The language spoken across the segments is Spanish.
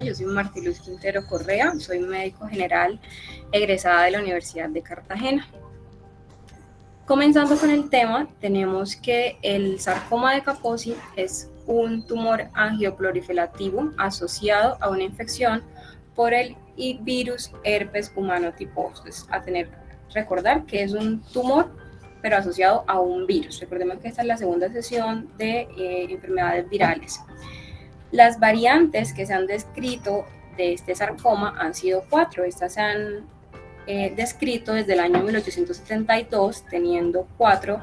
Yo soy Martiluz Quintero Correa, soy médico general egresada de la Universidad de Cartagena. Comenzando con el tema, tenemos que el sarcoma de Kaposi es un tumor angioproliferativo asociado a una infección por el virus herpes humano tipo 8. Entonces, recordar que es un tumor, pero asociado a un virus. Recordemos que esta es la segunda sesión de enfermedades virales. Las variantes que se han descrito de este sarcoma han sido 4. Estas se han descrito desde el año 1872, teniendo 4,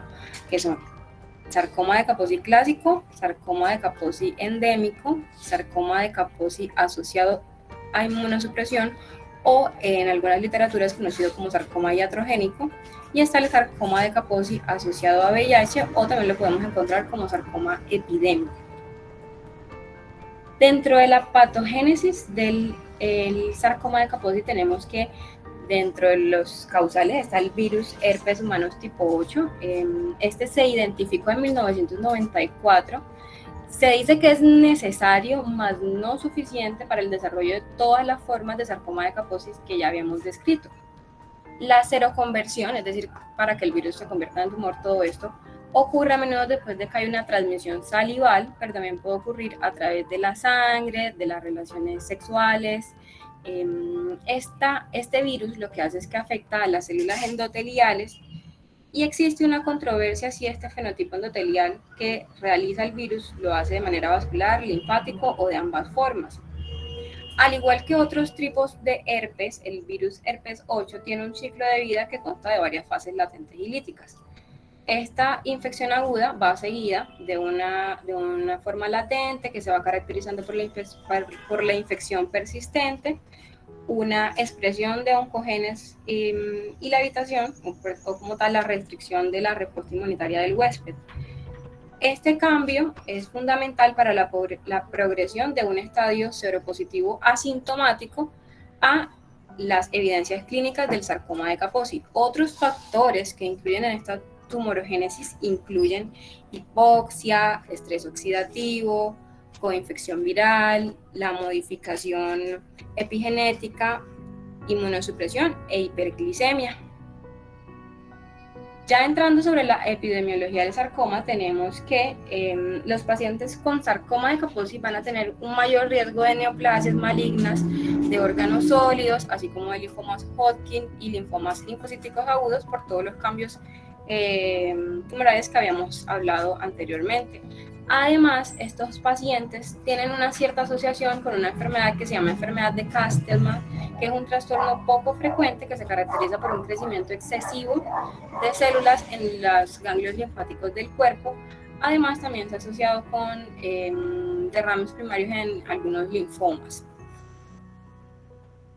que son sarcoma de Kaposi clásico, sarcoma de Kaposi endémico, sarcoma de Kaposi asociado a inmunosupresión o en algunas literaturas conocido como sarcoma iatrogénico, y está el sarcoma de Kaposi asociado a VIH, o también lo podemos encontrar como sarcoma epidémico. Dentro de la patogénesis del sarcoma de Kaposi tenemos que dentro de los causales está el virus herpes humanos tipo 8. Este se identificó en 1994. Se dice que es necesario, mas no suficiente para el desarrollo de todas las formas de sarcoma de Kaposi que ya habíamos descrito. La seroconversión, es decir, para que el virus se convierta en tumor, todo esto ocurre a menudo después de que hay una transmisión salival, pero también puede ocurrir a través de la sangre, de las relaciones sexuales. Este virus lo que hace es que afecta a las células endoteliales, y existe una controversia si este fenotipo endotelial que realiza el virus lo hace de manera vascular, linfático o de ambas formas. Al igual que otros tipos de herpes, el virus herpes 8 tiene un ciclo de vida que consta de varias fases latentes y líticas. Esta infección aguda va seguida de una forma latente que se va caracterizando por la infección persistente, una expresión de oncogenes y la evitación o como tal la restricción de la respuesta inmunitaria del huésped. Este cambio es fundamental para la progresión de un estadio seropositivo asintomático a las evidencias clínicas del sarcoma de Kaposi. Otros factores que influyen en esta tumorogénesis incluyen hipoxia, estrés oxidativo, coinfección viral, la modificación epigenética, inmunosupresión e hiperglicemia. Ya entrando sobre la epidemiología del sarcoma, tenemos que los pacientes con sarcoma de Kaposi van a tener un mayor riesgo de neoplasias malignas de órganos sólidos, así como de linfomas Hodgkin y linfomas linfocíticos agudos por todos los cambios tumorales que habíamos hablado anteriormente. Además, estos pacientes tienen una cierta asociación con una enfermedad que se llama enfermedad de Castleman, que es un trastorno poco frecuente que se caracteriza por un crecimiento excesivo de células en los ganglios linfáticos del cuerpo. Además, también se ha asociado con derrames primarios en algunos linfomas.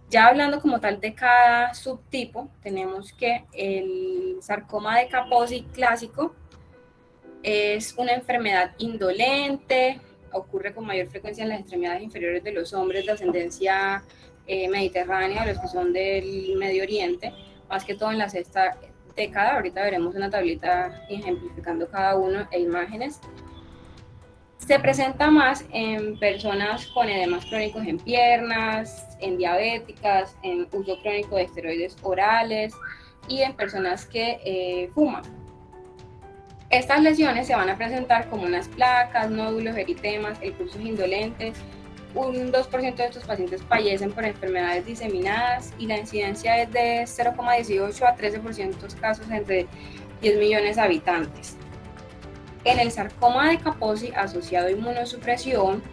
Ya hablando como tal de cada subtipo, tenemos que el sarcoma de Kaposi clásico es una enfermedad indolente, ocurre con mayor frecuencia en las extremidades inferiores de los hombres de ascendencia mediterránea, los que son del Medio Oriente, más que todo en la sexta década. Ahorita veremos una tablita ejemplificando cada uno e imágenes. Se presenta más en personas con edemas crónicos en piernas, en diabéticas, en uso crónico de esteroides orales y en personas que fuman. Estas lesiones se van a presentar como unas placas, nódulos, eritemas, el curso es indolente. Un 2% de estos pacientes fallecen por enfermedades diseminadas y la incidencia es de 0,18 a 13% casos entre 10 millones de habitantes. En el sarcoma de Kaposi asociado a inmunosupresión,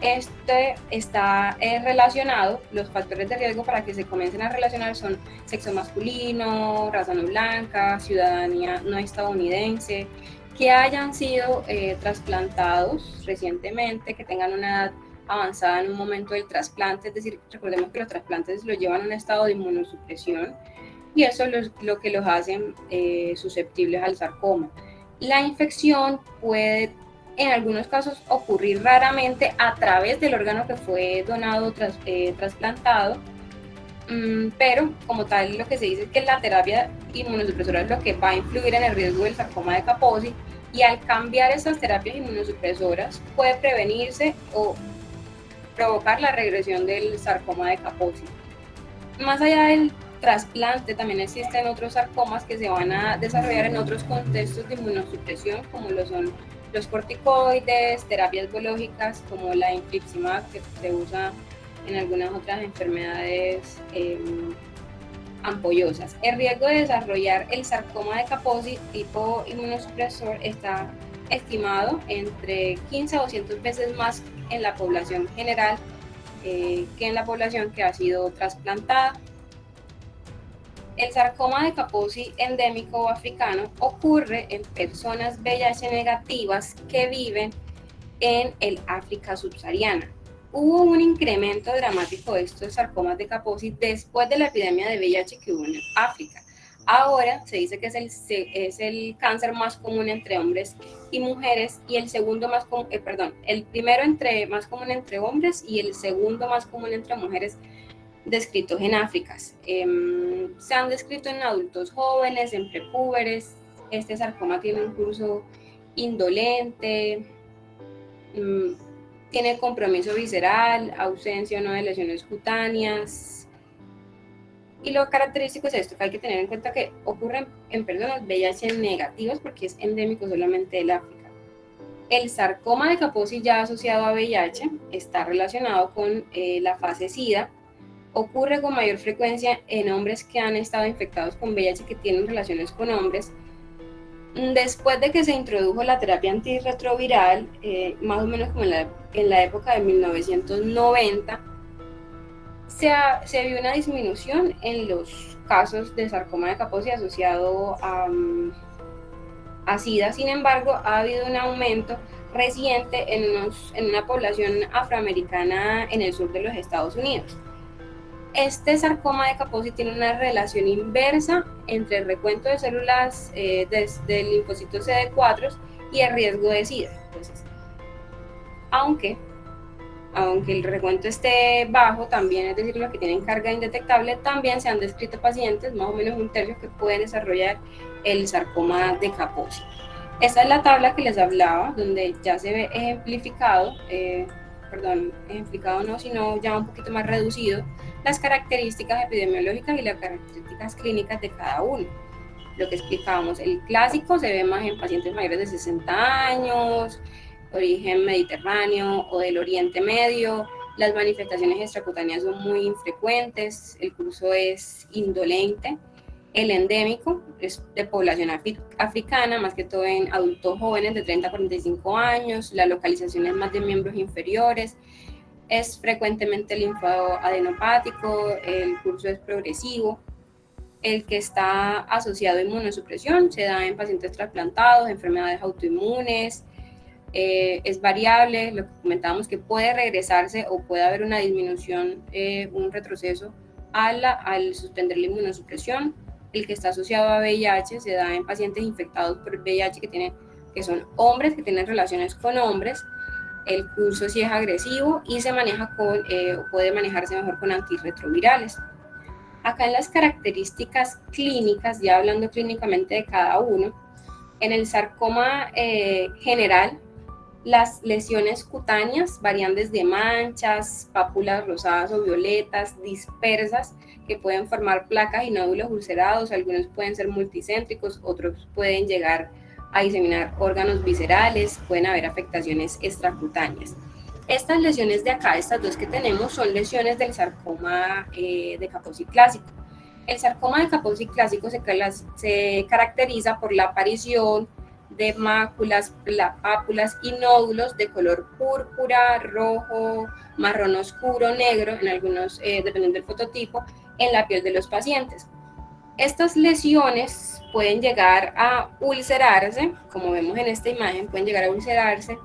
este está relacionado, los factores de riesgo para que se comiencen a relacionar son sexo masculino, raza no blanca, ciudadanía no estadounidense, que hayan sido trasplantados recientemente, que tengan una edad avanzada en un momento del trasplante, es decir, recordemos que los trasplantes los llevan a un estado de inmunosupresión y eso es lo que los hacen susceptibles al sarcoma. La infección puede en algunos casos ocurrir raramente a través del órgano que fue donado o trasplantado, pero como tal lo que se dice es que la terapia inmunosupresora es lo que va a influir en el riesgo del sarcoma de Kaposi, y al cambiar esas terapias inmunosupresoras puede prevenirse o provocar la regresión del sarcoma de Kaposi. Más allá del trasplante, también existen otros sarcomas que se van a desarrollar en otros contextos de inmunosupresión, como lo son los corticoides, terapias biológicas como la infliximab, que se usa en algunas otras enfermedades ampollosas. El riesgo de desarrollar el sarcoma de Kaposi tipo inmunosupresor está estimado entre 15 a 200 veces más en la población general que en la población que ha sido trasplantada. El sarcoma de Kaposi endémico o africano ocurre en personas VIH negativas que viven en el África subsahariana. Hubo un incremento dramático de estos sarcomas de Kaposi después de la epidemia de VIH que hubo en África. Ahora se dice que es el cáncer más común entre hombres y mujeres y el segundo más común, el primero más común entre hombres y el segundo más común entre mujeres descritos en África. Se han descrito en adultos jóvenes, en prepúberes. Este sarcoma tiene un curso indolente, tiene compromiso visceral, ausencia o no de lesiones cutáneas. Y lo característico es esto, que hay que tener en cuenta que ocurre en personas VIH negativas porque es endémico solamente del África. El sarcoma de Kaposi ya asociado a VIH está relacionado con la fase SIDA. Ocurre con mayor frecuencia en hombres que han estado infectados con VIH que tienen relaciones con hombres. Después de que se introdujo la terapia antirretroviral, más o menos como en la época de 1990, se vio una disminución en los casos de sarcoma de Kaposi asociado a SIDA. Sin embargo, ha habido un aumento reciente en una población afroamericana en el sur de los Estados Unidos. Este sarcoma de Kaposi tiene una relación inversa entre el recuento de células del linfocito CD4 y el riesgo de SIDA. Entonces, aunque el recuento esté bajo, también, es decir, los que tienen carga indetectable, también se han descrito pacientes, más o menos un tercio, que pueden desarrollar el sarcoma de Kaposi. Esta es la tabla que les hablaba, donde ya se ve ejemplificado no, sino ya un poquito más reducido, las características epidemiológicas y las características clínicas de cada uno. Lo que explicábamos, el clásico se ve más en pacientes mayores de 60 años, origen mediterráneo o del Oriente Medio. Las manifestaciones extracutáneas son muy infrecuentes, el curso es indolente. El endémico es de población africana, más que todo en adultos jóvenes de 30 a 45 años, la localización es más de miembros inferiores, es frecuentemente linfadenopático, el curso es progresivo. El que está asociado a inmunosupresión se da en pacientes trasplantados, enfermedades autoinmunes, es variable, lo que comentábamos que puede regresarse o puede haber una disminución, un retroceso al suspender la inmunosupresión. El que está asociado a VIH se da en pacientes infectados por VIH que son hombres, que tienen relaciones con hombres. El curso sí es agresivo y se maneja puede manejarse mejor con antirretrovirales. Acá en las características clínicas, ya hablando clínicamente de cada uno, en el sarcoma general, las lesiones cutáneas varían desde manchas, pápulas rosadas o violetas, dispersas, que pueden formar placas y nódulos ulcerados. Algunos pueden ser multicéntricos, otros pueden llegar a diseminar órganos viscerales, pueden haber afectaciones extracutáneas. Estas lesiones de acá, estas dos que tenemos, son lesiones del sarcoma de Kaposi clásico. El sarcoma de Kaposi clásico se caracteriza por la aparición de máculas, pápulas y nódulos de color púrpura, rojo, marrón oscuro, negro, en algunos, dependiendo del fototipo, en la piel de los pacientes. Estas lesiones pueden llegar a ulcerarse, como vemos en esta imagen, pueden llegar a ulcerarse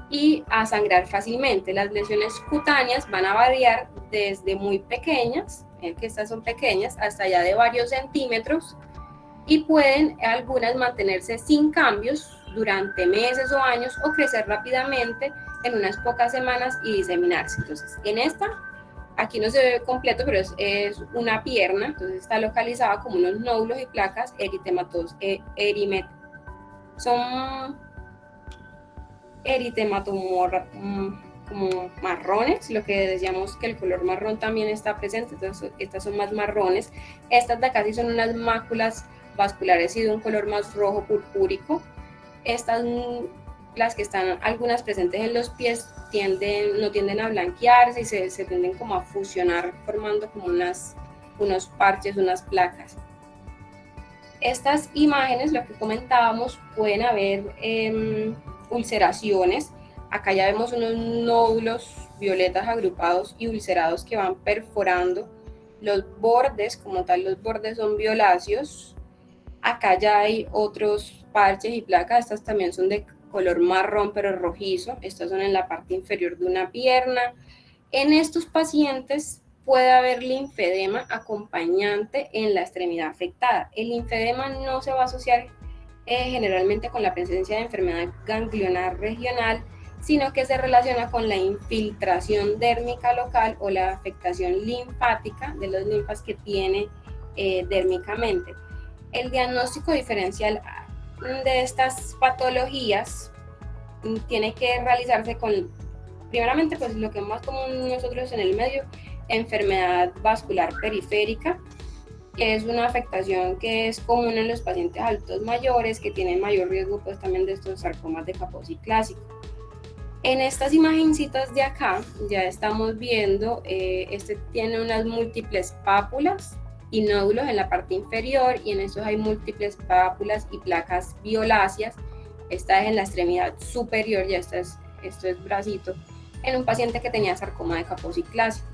y a sangrar fácilmente. Las lesiones cutáneas van a variar desde muy pequeñas, que estas son pequeñas, hasta ya de varios centímetros, y pueden algunas mantenerse sin cambios durante meses o años o crecer rápidamente en unas pocas semanas y diseminarse. Entonces, en esta, aquí no se ve completo, pero es una pierna, entonces está localizada como unos nódulos y placas son como marrones, lo que decíamos que el color marrón también está presente, entonces estas son más marrones. Estas de acá sí son unas máculas vasculares y de un color más rojo purpúrico. Estas, las que están algunas presentes en los pies, no tienden a blanquearse y se tienden como a fusionar formando como unos parches, unas placas. Estas imágenes, lo que comentábamos, pueden haber ulceraciones. Acá ya vemos unos nódulos violetas agrupados y ulcerados que van perforando los bordes, como tal los bordes son violáceos. Acá ya hay otros parches y placas, estas también son de color marrón pero rojizo, estas son en la parte inferior de una pierna. En estos pacientes puede haber linfedema acompañante en la extremidad afectada. El linfedema no se va a asociar generalmente con la presencia de enfermedad ganglionar regional, sino que se relaciona con la infiltración dérmica local o la afectación linfática de las linfas que tiene dérmicamente. El diagnóstico diferencial de estas patologías tiene que realizarse con, primeramente, pues lo que es más común nosotros en el medio, enfermedad vascular periférica, que es una afectación que es común en los pacientes adultos mayores que tienen mayor riesgo pues también de estos sarcomas de Kaposi clásico. En estas imagencitas de acá ya estamos viendo, este tiene unas múltiples pápulas y nódulos en la parte inferior y en estos hay múltiples pápulas y placas violáceas. Esta es en la extremidad superior, ya esto es bracito, en un paciente que tenía sarcoma de Kaposi clásico.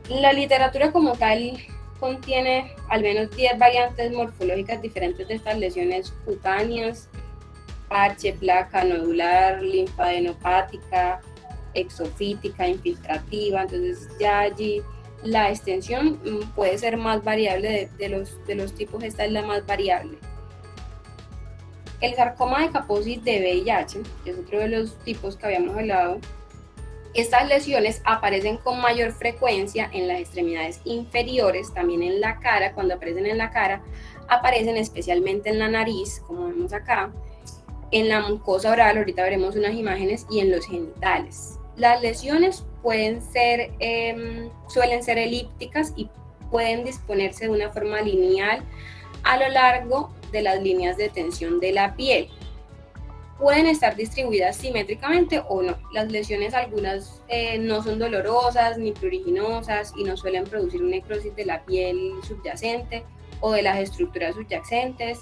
La literatura como tal contiene al menos 10 variantes morfológicas diferentes de estas lesiones cutáneas: parche, placa, nodular, linfadenopática, exofítica, infiltrativa. Entonces ya allí la extensión puede ser más variable de los tipos, esta es la más variable. El sarcoma de Kaposi de VIH, que es otro de los tipos que habíamos hablado, estas lesiones aparecen con mayor frecuencia en las extremidades inferiores, también en la cara. Cuando aparecen en la cara, aparecen especialmente en la nariz, como vemos acá, en la mucosa oral, ahorita veremos unas imágenes, y en los genitales. Las lesiones suelen ser elípticas y pueden disponerse de una forma lineal a lo largo de las líneas de tensión de la piel. Pueden estar distribuidas simétricamente o no. Las lesiones, algunas no son dolorosas ni pruriginosas y no suelen producir necrosis de la piel subyacente o de las estructuras subyacentes.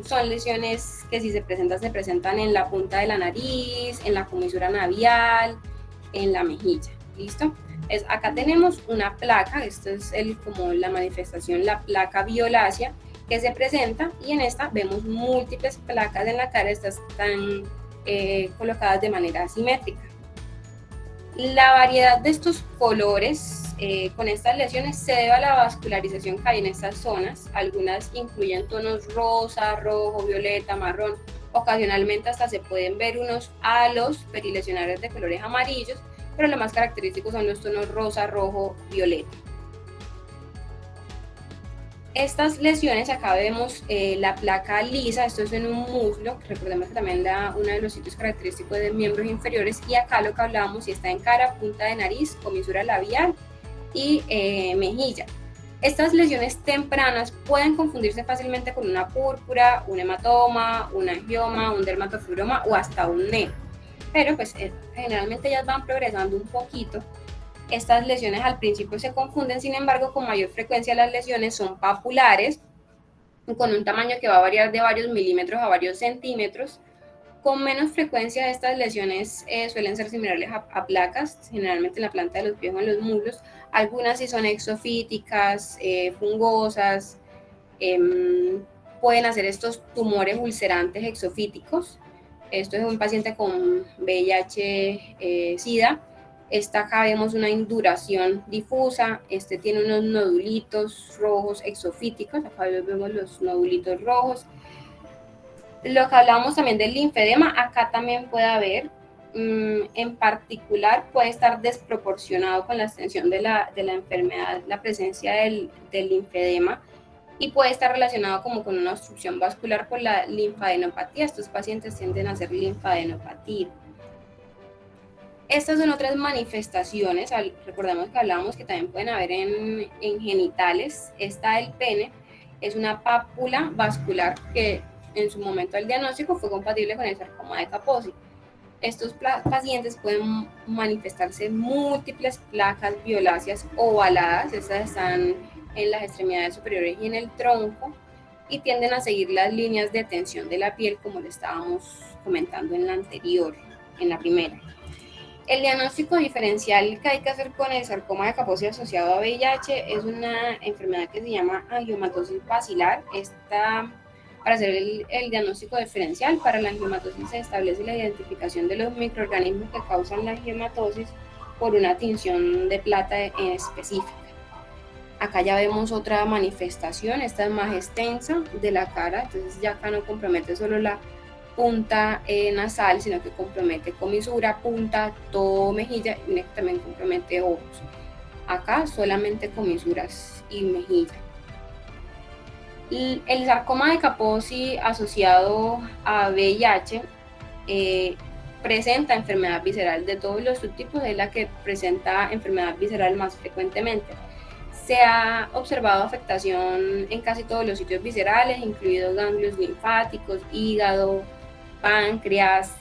Son lesiones que si se presentan en la punta de la nariz, en la comisura labial, en la mejilla. ¿Listo? Acá tenemos una placa, esto es como la manifestación, la placa violácea que se presenta, y en esta vemos múltiples placas en la cara, estas están colocadas de manera asimétrica. La variedad de estos colores con estas lesiones se debe a la vascularización que hay en estas zonas. Algunas incluyen tonos rosa, rojo, violeta, marrón. Ocasionalmente hasta se pueden ver unos halos perilesionarios de colores amarillos, pero lo más característico son los tonos rosa, rojo, violeta. Estas lesiones, acá vemos la placa lisa, esto es en un muslo, recordemos que también uno de los sitios característicos de miembros inferiores, y acá lo que hablábamos, si está en cara, punta de nariz, comisura labial y mejilla. Estas lesiones tempranas pueden confundirse fácilmente con una púrpura, un hematoma, un angioma, un dermatofibroma o hasta un NEO, pero pues generalmente ellas van progresando un poquito. Estas lesiones al principio se confunden, sin embargo, con mayor frecuencia las lesiones son papulares, con un tamaño que va a variar de varios milímetros a varios centímetros. Con menos frecuencia estas lesiones suelen ser similares a placas, generalmente en la planta de los pies o en los muslos. Algunas sí son exofíticas, fungosas, pueden hacer estos tumores ulcerantes exofíticos. Esto es un paciente con VIH-Sida. Acá vemos una induración difusa, tiene unos nodulitos rojos exofíticos, acá vemos los nodulitos rojos. Lo que hablábamos también del linfedema, acá también puede haber, en particular puede estar desproporcionado con la extensión de la enfermedad, la presencia del linfedema, y puede estar relacionado como con una obstrucción vascular por la linfadenopatía. Estos pacientes tienden a ser linfadenopatía. Estas son otras manifestaciones, recordemos que hablábamos que también pueden haber en genitales. Esta del pene es una pápula vascular que en su momento del diagnóstico fue compatible con el sarcoma de Kaposi. Estos pacientes pueden manifestarse múltiples placas violáceas ovaladas, estas están en las extremidades superiores y en el tronco, y tienden a seguir las líneas de tensión de la piel, como le estábamos comentando en la anterior, en la primera. El diagnóstico diferencial que hay que hacer con el sarcoma de Kaposi asociado a VIH es una enfermedad que se llama angiomatosis basilar. Para hacer el diagnóstico diferencial, para la angiomatosis se establece la identificación de los microorganismos que causan la angiomatosis por una tinción de plata específica. Acá ya vemos otra manifestación, esta es más extensa de la cara, entonces ya acá no compromete solo la punta nasal, sino que compromete comisura, punta, todo mejilla y también compromete ojos. Acá solamente comisuras y mejilla. El sarcoma de Kaposi asociado a VIH presenta enfermedad visceral. De todos los subtipos es la que presenta enfermedad visceral más frecuentemente. Se ha observado afectación en casi todos los sitios viscerales, incluidos ganglios linfáticos, hígado, páncreas,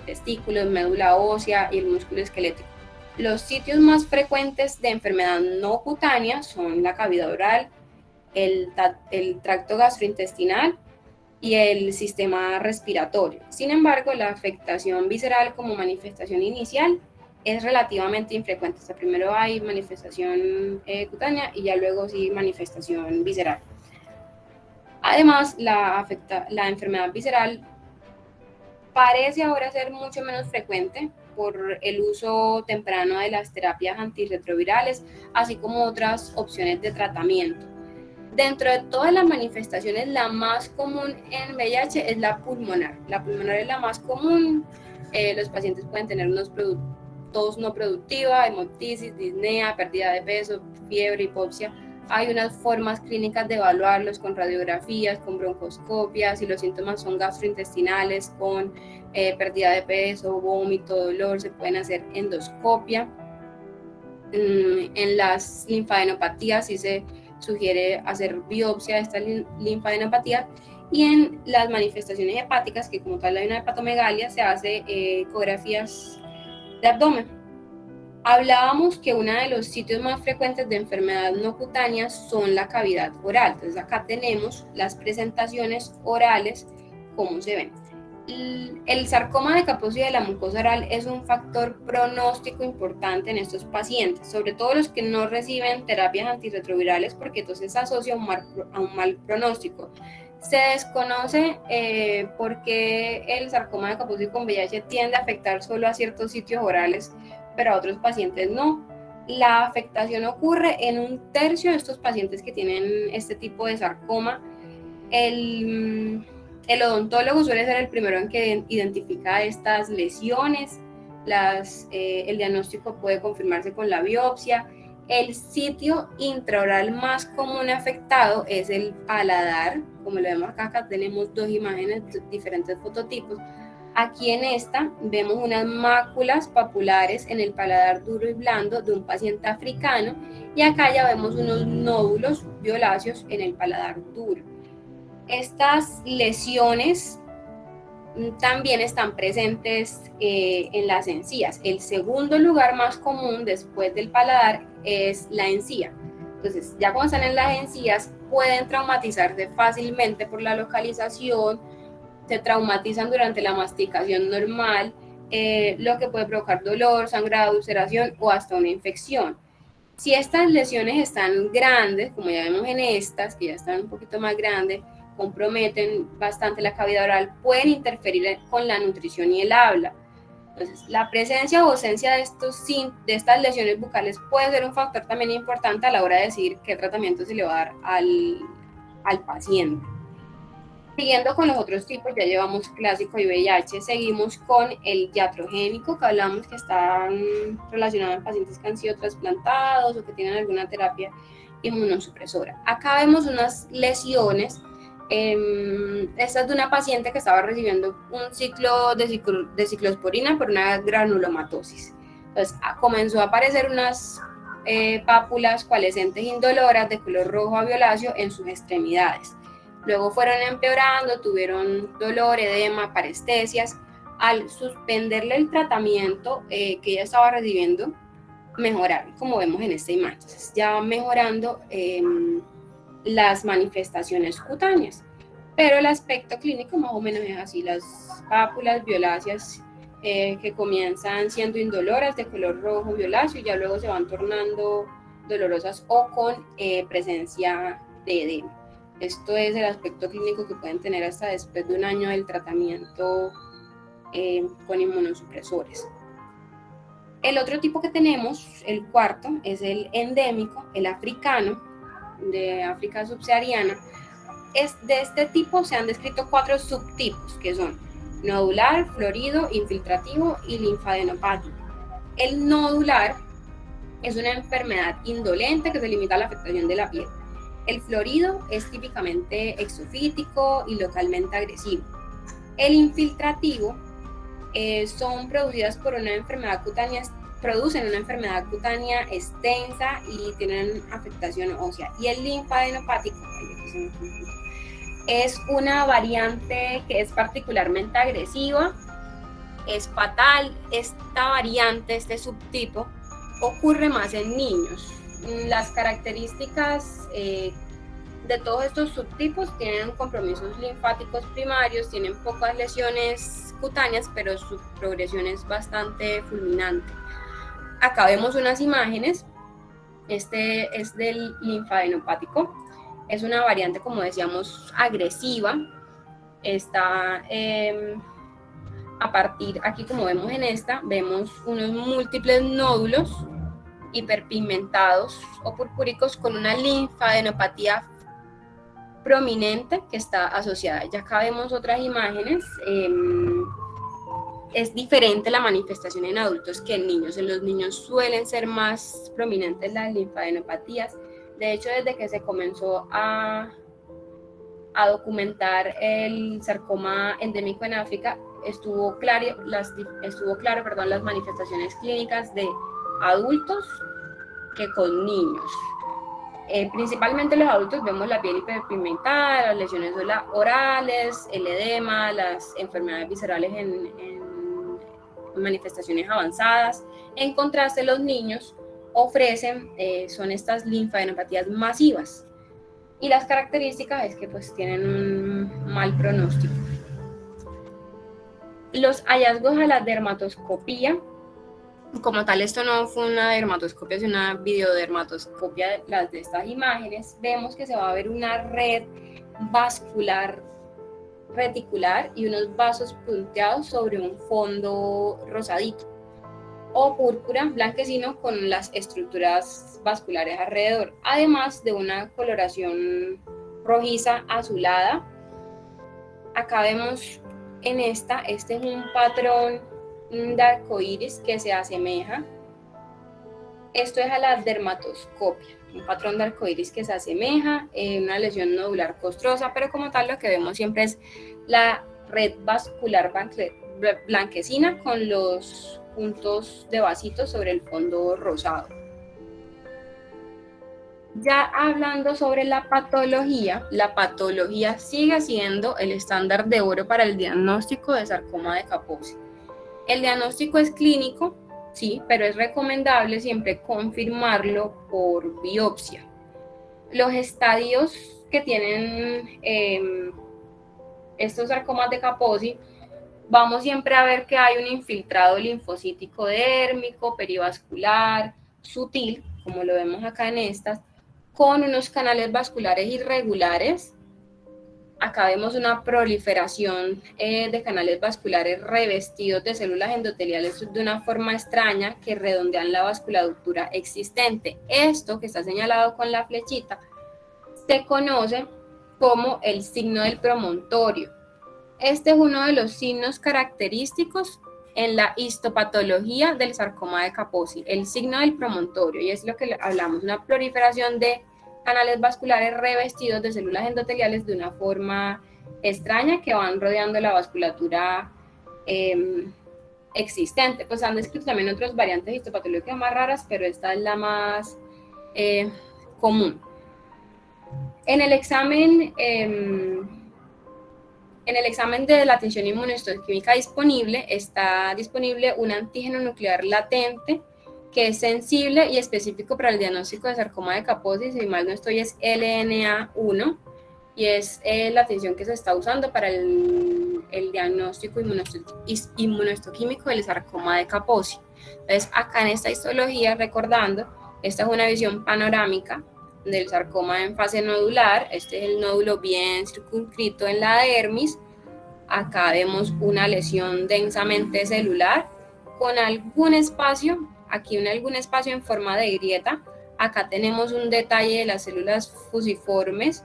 testículos, médula ósea y el músculo esquelético. Los sitios más frecuentes de enfermedad no cutánea son la cavidad oral, el tracto gastrointestinal y el sistema respiratorio. Sin embargo, la afectación visceral como manifestación inicial es relativamente infrecuente. O sea, primero hay manifestación cutánea y ya luego sí manifestación visceral. Además, la enfermedad visceral parece ahora ser mucho menos frecuente por el uso temprano de las terapias antirretrovirales, así como otras opciones de tratamiento. Dentro de todas las manifestaciones, la más común en VIH es la pulmonar. La pulmonar es la más común. Los pacientes pueden tener tos no productiva, hemoptisis, disnea, pérdida de peso, fiebre, hipoxia. Hay unas formas clínicas de evaluarlos con radiografías, con broncoscopias, y los síntomas son gastrointestinales, con pérdida de peso, vómito, dolor, se pueden hacer endoscopia. En las linfadenopatías sí se sugiere hacer biopsia de estas linfadenopatías, y en las manifestaciones hepáticas, que como tal hay una hepatomegalia, se hace ecografías de abdomen. Hablábamos que uno de los sitios más frecuentes de enfermedad no cutánea son la cavidad oral. Entonces acá tenemos las presentaciones orales, cómo se ven. El sarcoma de Kaposi de la mucosa oral es un factor pronóstico importante en estos pacientes, sobre todo los que no reciben terapias antirretrovirales, porque entonces se asocia a un mal pronóstico. Se desconoce por qué el sarcoma de Kaposi con VIH tiende a afectar solo a ciertos sitios orales, pero a otros pacientes no. La afectación ocurre en 1/3 de estos pacientes que tienen este tipo de sarcoma. El odontólogo suele ser el primero en que identifica estas lesiones. El diagnóstico puede confirmarse con la biopsia. El sitio intraoral más común afectado es el paladar. Como lo vemos acá tenemos dos imágenes, diferentes fototipos. Aquí en esta vemos unas máculas papulares en el paladar duro y blando de un paciente africano, y acá ya vemos unos nódulos violáceos en el paladar duro. Estas lesiones también están presentes en las encías. El segundo lugar más común después del paladar es la encía. Entonces, ya cuando están en las encías, pueden traumatizarse fácilmente por la localización, se traumatizan durante la masticación normal, lo que puede provocar dolor, sangrado, ulceración o hasta una infección. Si estas lesiones están grandes, como ya vemos en estas, que ya están un poquito más grandes, comprometen bastante la cavidad oral, pueden interferir con la nutrición y el habla. Entonces, la presencia o ausencia de estas lesiones bucales puede ser un factor también importante a la hora de decidir qué tratamiento se le va a dar al paciente. Siguiendo con los otros tipos, ya llevamos clásico y VIH, seguimos con el iatrogénico, que hablamos que están relacionados en pacientes que han sido trasplantados o que tienen alguna terapia inmunosupresora. Acá vemos unas lesiones. Esta es de una paciente que estaba recibiendo un ciclo de ciclosporina por una granulomatosis. Entonces comenzó a aparecer unas pápulas coalescentes indoloras de color rojo a violáceo en sus extremidades. Luego fueron empeorando, tuvieron dolor, edema, parestesias. Al suspenderle el tratamiento que ella estaba recibiendo, mejoraron, como vemos en esta imagen. Entonces, ya mejorando las manifestaciones cutáneas. Pero el aspecto clínico más o menos es así: las pápulas violáceas que comienzan siendo indoloras de color rojo violáceo y ya luego se van tornando dolorosas o con presencia de edema. Esto es el aspecto clínico que pueden tener hasta después de un año del tratamiento con inmunosupresores. El otro tipo que tenemos, el cuarto, es el endémico, el africano, de África subsahariana. De este tipo se han descrito 4 subtipos, que son nodular, florido, infiltrativo y linfadenopático. El nodular es una enfermedad indolente que se limita a la afectación de la piel. El florido es típicamente exofítico y localmente agresivo. El infiltrativo son producidas por una enfermedad cutánea, producen una enfermedad cutánea extensa y tienen afectación ósea. Y el linfadenopático es una variante que es particularmente agresiva, es fatal. Esta variante, este subtipo, ocurre más en niños. Las características de todos estos subtipos tienen compromisos linfáticos primarios, tienen pocas lesiones cutáneas, pero su progresión es bastante fulminante. Acá vemos unas imágenes. Este es del linfadenopático. Es una variante, como decíamos, agresiva. Está a partir, aquí como vemos en esta, vemos unos múltiples nódulos hiperpigmentados o purpúricos con una linfadenopatía prominente que está asociada. Ya acá vemos otras imágenes. Es diferente la manifestación en adultos que en niños. En los niños suelen ser más prominentes las linfadenopatías. De hecho, desde que se comenzó a documentar el sarcoma endémico en África, estuvo claro las manifestaciones clínicas de adultos que con niños. Principalmente los adultos vemos la piel hiperpigmentada, las lesiones orales, el edema, las enfermedades viscerales en manifestaciones avanzadas. En contraste, los niños ofrecen, son estas linfadenopatías masivas. Y las características es que pues tienen un mal pronóstico. Los hallazgos a la dermatoscopía, como tal, esto no fue una dermatoscopia, sino una videodermatoscopia de estas imágenes. Vemos que se va a ver una red vascular reticular y unos vasos punteados sobre un fondo rosadito o púrpura blanquecino con las estructuras vasculares alrededor, además de una coloración rojiza azulada. Acá vemos en este es un patrón de arcoíris que se asemeja. Esto es a la dermatoscopia, un patrón de arcoíris que se asemeja, una lesión nodular costrosa, pero como tal lo que vemos siempre es la red vascular blanquecina con los puntos de vasitos sobre el fondo rosado. Ya hablando sobre la patología sigue siendo el estándar de oro para el diagnóstico de sarcoma de Kaposi. El diagnóstico es clínico, sí, pero es recomendable siempre confirmarlo por biopsia. Los estadios que tienen estos sarcomas de Kaposi, vamos siempre a ver que hay un infiltrado linfocítico dérmico, perivascular, sutil, como lo vemos acá en estas, con unos canales vasculares irregulares. Acá vemos una proliferación de canales vasculares revestidos de células endoteliales de una forma extraña que redondean la vasculatura existente. Esto que está señalado con la flechita se conoce como el signo del promontorio. Este es uno de los signos característicos en la histopatología del sarcoma de Kaposi, el signo del promontorio, y es lo que hablamos, una proliferación de canales vasculares revestidos de células endoteliales de una forma extraña que van rodeando la vasculatura existente. Pues han descrito también otras variantes histopatológicas más raras, pero esta es la más común. En el examen de la tensión inmunohistoquímica disponible, está disponible un antígeno nuclear latente que es sensible y específico para el diagnóstico de sarcoma de Kaposi, si mal no estoy, es LNA1, y es la tensión que se está usando para el diagnóstico inmunohistoquímico del sarcoma de Kaposi. Entonces, acá en esta histología, recordando, esta es una visión panorámica del sarcoma en fase nodular. Este es el nódulo bien circunscrito en la dermis. Acá vemos una lesión densamente celular con algún espacio, aquí algún espacio en forma de grieta. Acá tenemos un detalle de las células fusiformes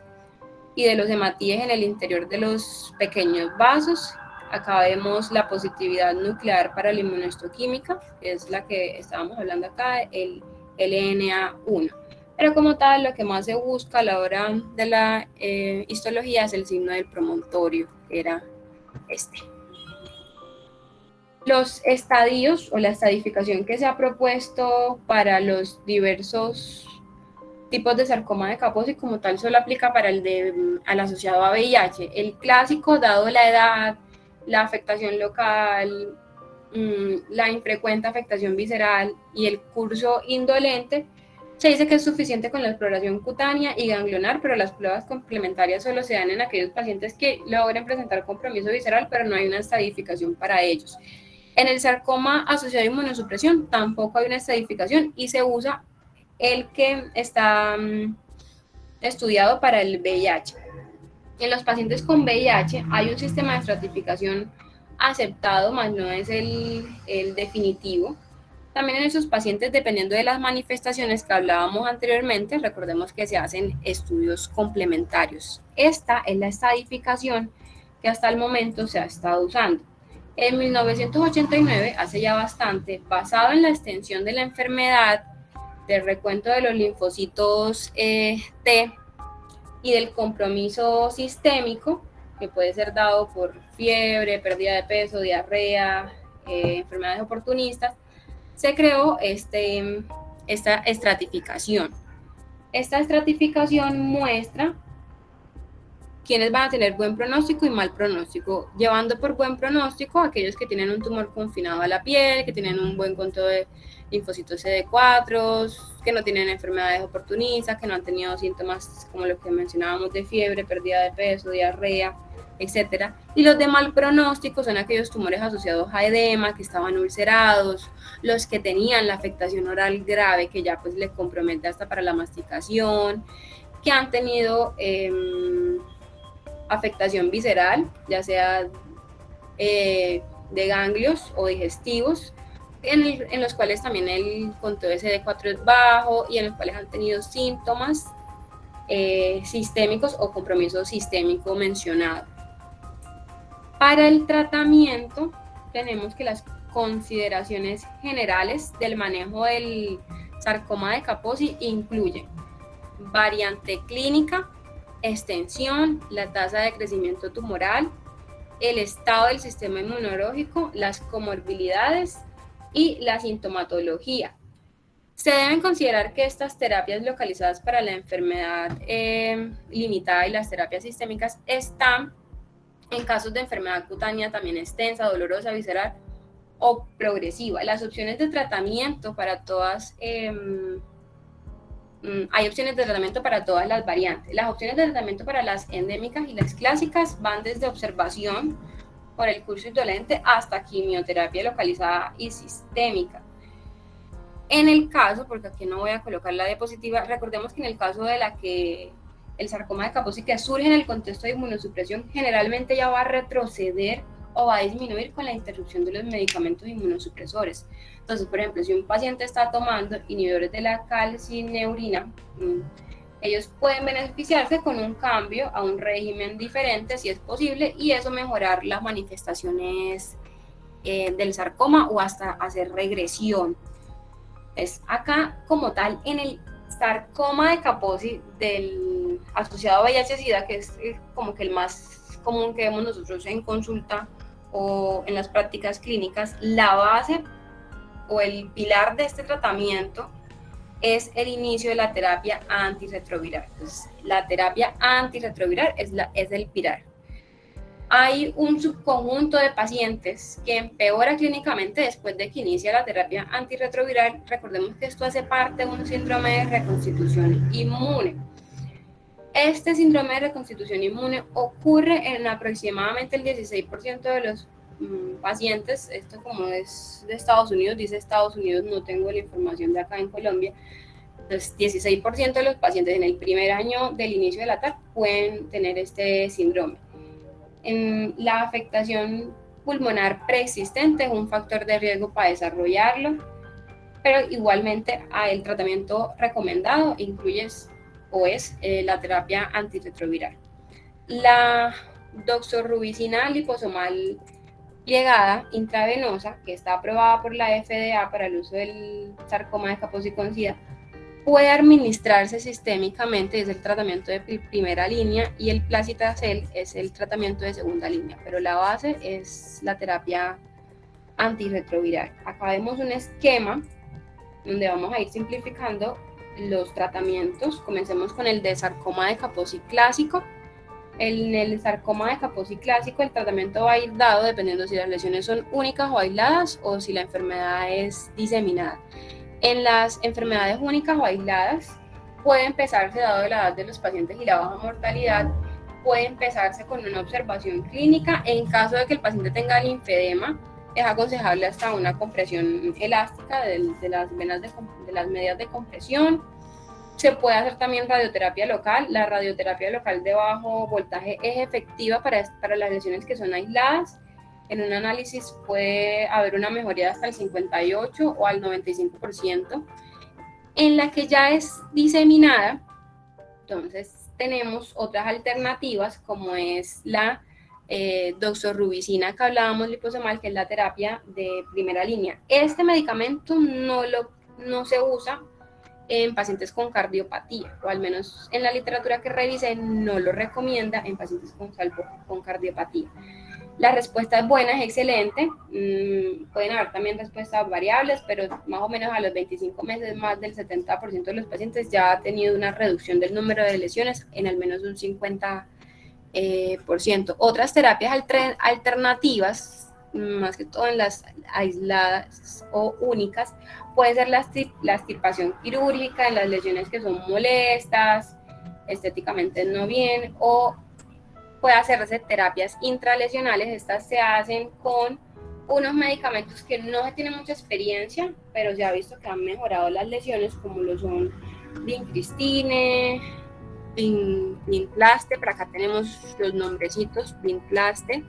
y de los hematíes en el interior de los pequeños vasos. Acá vemos la positividad nuclear para la inmunohistoquímica, que es la que estábamos hablando acá, el LNA1. Pero como tal, lo que más se busca a la hora de la histología es el signo del promontorio, que era este. Los estadios o la estadificación que se ha propuesto para los diversos tipos de sarcoma de Kaposi como tal solo aplica para al asociado a VIH. El clásico, dado la edad, la afectación local, la infrecuente afectación visceral y el curso indolente, se dice que es suficiente con la exploración cutánea y ganglionar, pero las pruebas complementarias solo se dan en aquellos pacientes que logren presentar compromiso visceral, pero no hay una estadificación para ellos. En el sarcoma asociado a inmunosupresión tampoco hay una estadificación y se usa el que está estudiado para el VIH. En los pacientes con VIH hay un sistema de estratificación aceptado, más no es el definitivo. También en esos pacientes, dependiendo de las manifestaciones que hablábamos anteriormente, recordemos que se hacen estudios complementarios. Esta es la estadificación que hasta el momento se ha estado usando. En 1989, hace ya bastante, basado en la extensión de la enfermedad, del recuento de los linfocitos T y del compromiso sistémico, que puede ser dado por fiebre, pérdida de peso, diarrea, enfermedades oportunistas, se creó esta estratificación. Esta estratificación muestra quiénes van a tener buen pronóstico y mal pronóstico, llevando por buen pronóstico a aquellos que tienen un tumor confinado a la piel, que tienen un buen conteo de linfocitos CD4, que no tienen enfermedades oportunistas, que no han tenido síntomas como los que mencionábamos de fiebre, pérdida de peso, diarrea, etc. Y los de mal pronóstico son aquellos tumores asociados a edema, que estaban ulcerados, los que tenían la afectación oral grave, que ya pues les compromete hasta para la masticación, que han tenido afectación visceral, ya sea de ganglios o digestivos, en los cuales también el conteo de CD4 es bajo y en los cuales han tenido síntomas sistémicos o compromiso sistémico mencionado. Para el tratamiento tenemos que las consideraciones generales del manejo del sarcoma de Kaposi incluyen variante clínica, extensión, la tasa de crecimiento tumoral, el estado del sistema inmunológico, las comorbilidades y la sintomatología. Se deben considerar que estas terapias localizadas para la enfermedad limitada y las terapias sistémicas están en casos de enfermedad cutánea también extensa, dolorosa, visceral o progresiva. Las opciones de tratamiento para todas hay opciones de tratamiento para todas las variantes. Las opciones de tratamiento para las endémicas y las clásicas van desde observación por el curso indolente hasta quimioterapia localizada y sistémica. En el caso, porque aquí no voy a colocar la diapositiva, recordemos que en el caso de la que el sarcoma de Kaposi que surge en el contexto de inmunosupresión, generalmente ya va a retroceder o va a disminuir con la interrupción de los medicamentos inmunosupresores. Entonces, por ejemplo, si un paciente está tomando inhibidores de la calcineurina, ellos pueden beneficiarse con un cambio a un régimen diferente, si es posible, y eso mejorar las manifestaciones del sarcoma o hasta hacer regresión. Es acá, como tal, en el sarcoma de Kaposi del asociado a VIH-Sida, que es como que el más común que vemos nosotros en consulta o en las prácticas clínicas, la base o el pilar de este tratamiento es el inicio de la terapia antirretroviral. Entonces, la terapia antirretroviral es el pilar. Hay un subconjunto de pacientes que empeora clínicamente después de que inicia la terapia antirretroviral. Recordemos que esto hace parte de un síndrome de reconstitución inmune. Este síndrome de reconstitución inmune ocurre en aproximadamente el 16% de los pacientes. Esto, como es de Estados Unidos, dice Estados Unidos, no tengo la información de acá en Colombia. Entonces, 16% de los pacientes en el primer año del inicio de la TAC pueden tener este síndrome. En la afectación pulmonar preexistente es un factor de riesgo para desarrollarlo, pero igualmente el tratamiento recomendado incluye o es la terapia antirretroviral. La doxorubicina liposomal plegada intravenosa, que está aprobada por la FDA para el uso del sarcoma de Kaposi con SIDA, puede administrarse sistémicamente, es el tratamiento de primera línea, y el Placitacel es el tratamiento de segunda línea, pero la base es la terapia antirretroviral. Acá vemos un esquema donde vamos a ir simplificando los tratamientos. Comencemos con el de sarcoma de Kaposi clásico. En el sarcoma de Kaposi clásico, el tratamiento va a ir dado dependiendo si las lesiones son únicas o aisladas o si la enfermedad es diseminada. En las enfermedades únicas o aisladas puede empezarse, dado la edad de los pacientes y la baja mortalidad, puede empezarse con una observación clínica. En caso de que el paciente tenga linfedema, es aconsejable hasta una compresión elástica de las venas de las medias de compresión. Se puede hacer también radioterapia local. La radioterapia local de bajo voltaje es efectiva para las lesiones que son aisladas. En un análisis puede haber una mejoría hasta el 58 o al 95%. En la que ya es diseminada, entonces tenemos otras alternativas, como es la doxorubicina que hablábamos, liposomal, que es la terapia de primera línea. Este medicamento no se usa en pacientes con cardiopatía, o al menos en la literatura que revisé no lo recomienda en pacientes con cardiopatía. La respuesta es buena, es excelente. Pueden haber también respuestas variables, pero más o menos a los 25 meses más del 70% de los pacientes ya ha tenido una reducción del número de lesiones en al menos un 50%. Otras terapias alternativas, más que todo en las aisladas o únicas, puede ser la extirpación quirúrgica en las lesiones que son molestas, estéticamente no bien, o puede hacerse terapias intralesionales. Estas se hacen con unos medicamentos que no se tiene mucha experiencia, pero se ha visto que han mejorado las lesiones, como lo son vincristine, vinplaste. Por acá tenemos los nombrecitos: vinplaste,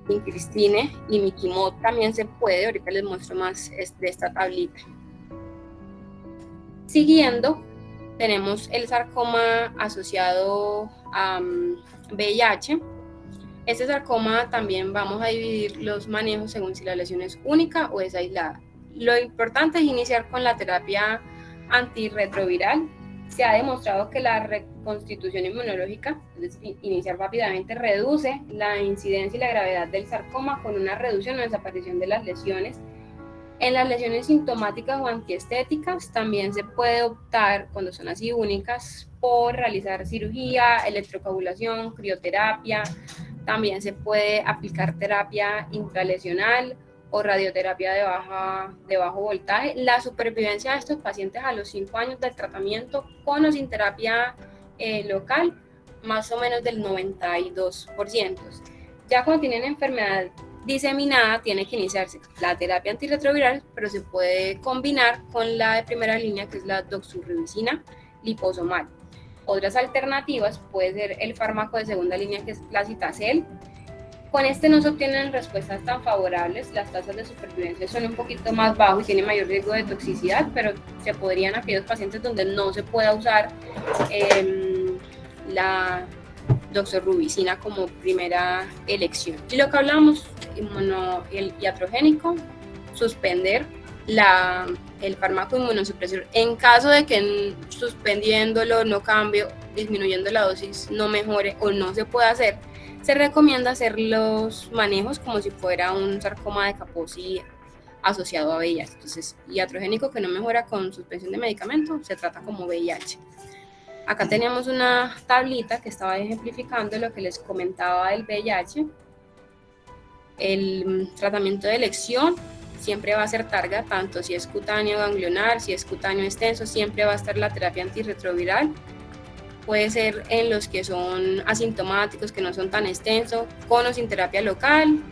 vincristine y miquimod también se puede. Ahorita les muestro más de esta tablita. Siguiendo, tenemos el sarcoma asociado a VIH. Este sarcoma también vamos a dividir los manejos según si la lesión es única o es aislada. Lo importante es iniciar con la terapia antirretroviral. Se ha demostrado que la reconstitución inmunológica, es decir, iniciar rápidamente, reduce la incidencia y la gravedad del sarcoma, con una reducción o desaparición de las lesiones. En las lesiones sintomáticas o antiestéticas también se puede optar, cuando son así únicas, por realizar cirugía, electrocoagulación, crioterapia. También se puede aplicar terapia intralesional o radioterapia de bajo voltaje. La supervivencia de estos pacientes a los 5 años del tratamiento, con o sin terapia local, más o menos del 92%. Ya cuando tienen enfermedad diseminada, tiene que iniciarse la terapia antirretroviral, pero se puede combinar con la de primera línea, que es la doxorubicina liposomal. Otras alternativas puede ser el fármaco de segunda línea, que es Placitacel. Con este no se obtienen respuestas tan favorables, las tasas de supervivencia son un poquito más bajas y tienen mayor riesgo de toxicidad, pero se podrían a aquellos pacientes donde no se pueda usar la doxorubicina como primera elección. Y lo que hablamos, el iatrogénico, suspender el fármaco inmunosupresor. En caso de que suspendiéndolo no cambie, disminuyendo la dosis no mejore o no se pueda hacer, se recomienda hacer los manejos como si fuera un sarcoma de Kaposi asociado a VIH. Entonces, iatrogénico que no mejora con suspensión de medicamento, se trata como VIH. Acá tenemos una tablita que estaba ejemplificando lo que les comentaba del VIH. El tratamiento de elección siempre va a ser targa, tanto si es cutáneo ganglionar, si es cutáneo extenso, siempre va a estar la terapia antirretroviral. Puede ser en los que son asintomáticos, que no son tan extensos, con o sin terapia local.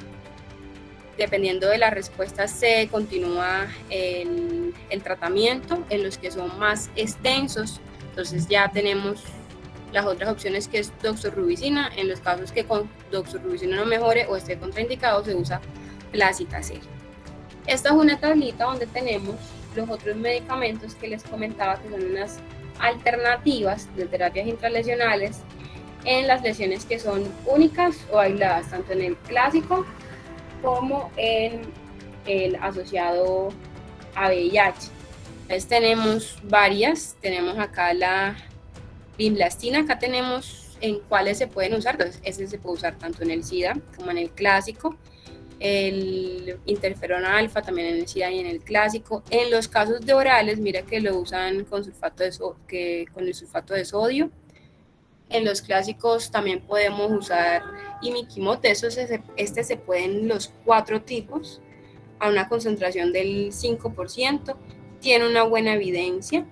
Dependiendo de la respuesta se continúa el tratamiento. En los que son más extensos, entonces ya tenemos las otras opciones, que es doxorubicina. En los casos que con doxorubicina no mejore o esté contraindicado, se usa plasitacel. Esta es una tablita donde tenemos los otros medicamentos que les comentaba, que son unas alternativas de terapias intralesionales en las lesiones que son únicas o aisladas, tanto en el clásico como en el asociado a VIH. Entonces tenemos varias, tenemos acá la vinblastina, acá tenemos en cuáles se pueden usar. Entonces ese se puede usar tanto en el SIDA como en el clásico. El interferón alfa también en el SIDA y en el clásico. En los casos de orales, mira que lo usan con el sulfato de sodio. En los clásicos también podemos usar imiquimod. Este se pueden los 4 tipos a una concentración del 5%. Tiene una buena evidencia.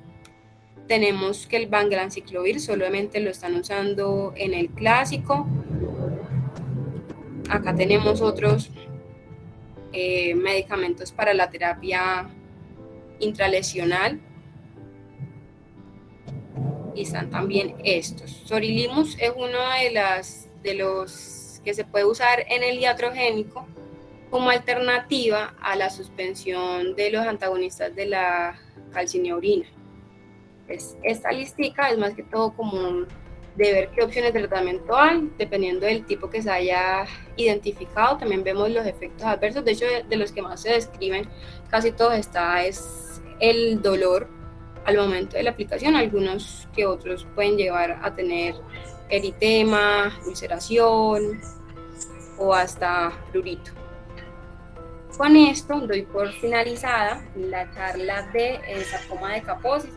Tenemos que el vanganciclovir solamente lo están usando en el clásico. Acá tenemos otros medicamentos para la terapia intralesional. Y están también estos. Sorilumus es uno de los que se puede usar en el iatrogénico como alternativa a la suspensión de los antagonistas de la calcineurina. Pues esta listica es más que todo como de ver qué opciones de tratamiento hay, dependiendo del tipo que se haya identificado. También vemos los efectos adversos. De hecho, de los que más se describen, casi todos es el dolor al momento de la aplicación. Algunos que otros pueden llevar a tener eritema, ulceración o hasta prurito. Con esto doy por finalizada la charla de sarcoma de Kaposi.